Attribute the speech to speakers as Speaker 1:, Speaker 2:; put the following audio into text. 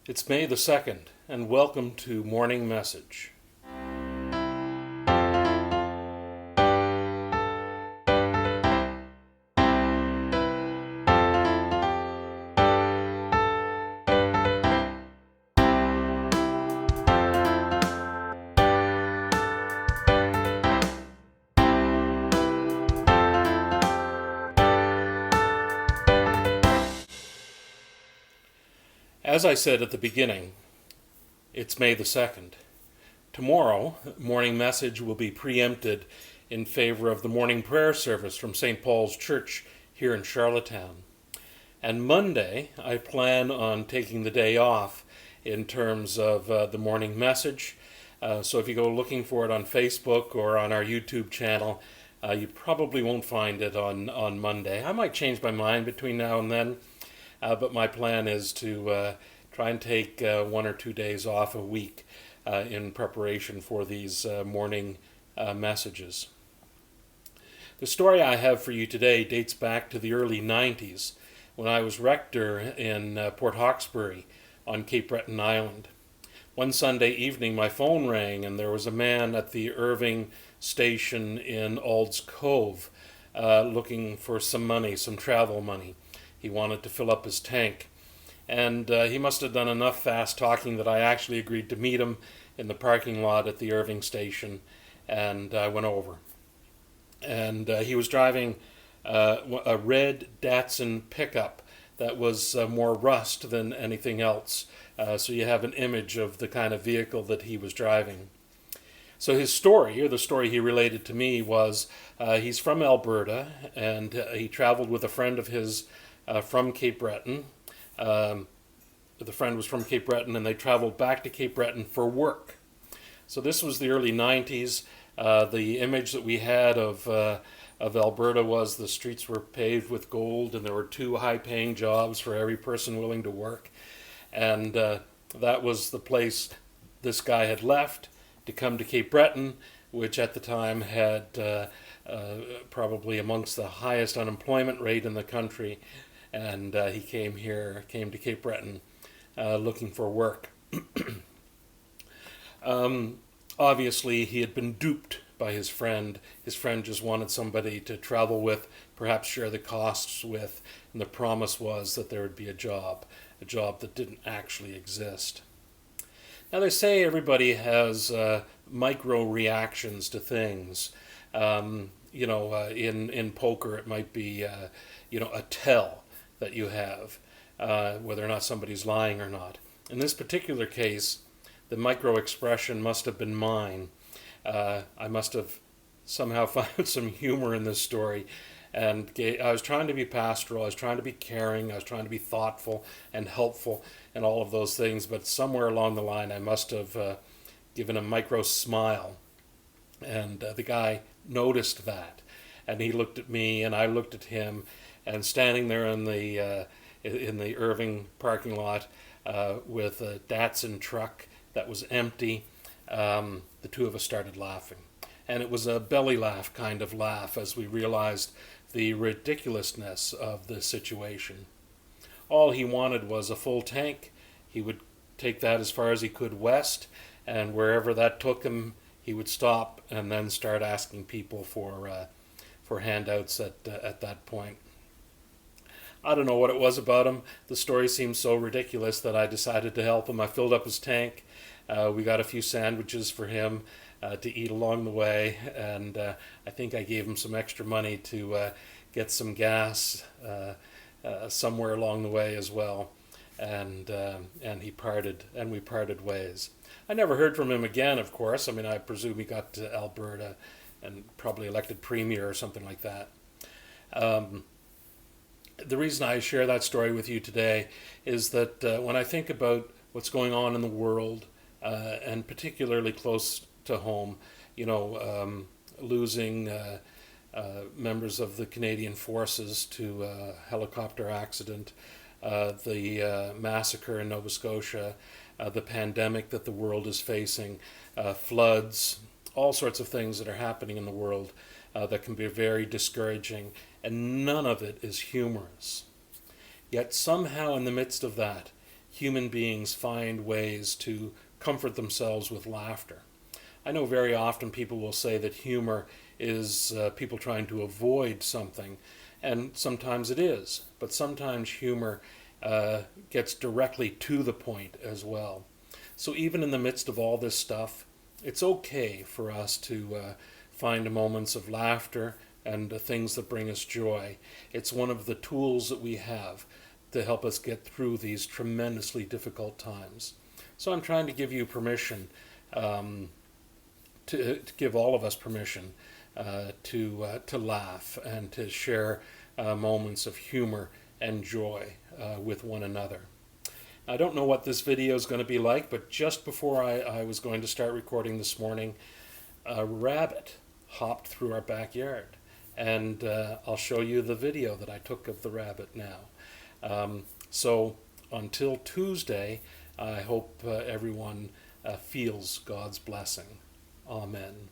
Speaker 1: It's May the 2nd, and welcome to Morning Message. As I said at the beginning, it's May the 2nd. Tomorrow, Morning Message will be preempted in favor of the morning prayer service from St. Paul's Church here in Charlottetown. And Monday, I plan on taking the day off in terms of the morning message. So if you go looking for it on Facebook or on our YouTube channel, you probably won't find it on Monday. I might change my mind between now and then, but my plan is to try and take 1 or 2 days off a week in preparation for these morning messages. The story I have for you today dates back to the early 90s when I was rector in Port Hawkesbury on Cape Breton Island. One Sunday evening my phone rang and there was a man at the Irving station in Ald's Cove looking for some money, some travel money. He wanted to fill up his tank. And he must have done enough fast talking that I actually agreed to meet him in the parking lot at the Irving station, and I went over. And he was driving a red Datsun pickup that was more rust than anything else. So you have an image of the kind of vehicle that he was driving. So his story, or the story he related to me, was he's from Alberta, and he traveled with a friend of his from Cape Breton. The friend was from Cape Breton, and they traveled back to Cape Breton for work. So this was the early 90s. The image that we had of Alberta was the streets were paved with gold, and there were 2 high-paying jobs for every person willing to work. And that was the place this guy had left to come to Cape Breton, which at the time had probably amongst the highest unemployment rate in the country. And he came to Cape Breton looking for work. Obviously, he had been duped by his friend. His friend just wanted somebody to travel with, perhaps share the costs with, and the promise was that there would be a job that didn't actually exist. Now, they say everybody has micro reactions to things. In poker, it might be, a tell that you have, whether or not somebody's lying or not. In this particular case, the micro expression must have been mine. I must have somehow found some humor in this story, and I was trying to be pastoral, I was trying to be caring, I was trying to be thoughtful and helpful and all of those things, but somewhere along the line I must have given a micro smile, and the guy noticed that, and he looked at me and I looked at him, and standing there in the Irving parking lot with a Datsun truck that was empty, the two of us started laughing. And it was a belly laugh kind of laugh as we realized the ridiculousness of the situation. All he wanted was a full tank. He would take that as far as he could west, and wherever that took him, he would stop and then start asking people for handouts at that point. I don't know what it was about him. The story seemed so ridiculous that I decided to help him. I filled up his tank. We got a few sandwiches for him to eat along the way, and I think I gave him some extra money to get some gas somewhere along the way as well. And we parted ways. I never heard from him again, of course. I mean, I presume he got to Alberta and probably elected premier or something like that. The reason I share that story with you today is that when I think about what's going on in the world, and particularly close to home, losing members of the Canadian forces to a helicopter accident, the massacre in Nova Scotia, the pandemic that the world is facing, floods, all sorts of things that are happening in the world that can be very discouraging, and none of it is humorous. Yet somehow in the midst of that, human beings find ways to comfort themselves with laughter. I know very often people will say that humor is people trying to avoid something, and sometimes it is, but sometimes humor gets directly to the point as well. So even in the midst of all this stuff, it's okay for us to find moments of laughter and things that bring us joy. It's one of the tools that we have to help us get through these tremendously difficult times. So I'm trying to give you permission, to give all of us permission to laugh and to share moments of humor and joy with one another. I don't know what this video is going to be like, but just before I was going to start recording this morning, a rabbit hopped through our backyard. And I'll show you the video that I took of the rabbit now. So until Tuesday, I hope everyone feels God's blessing. Amen.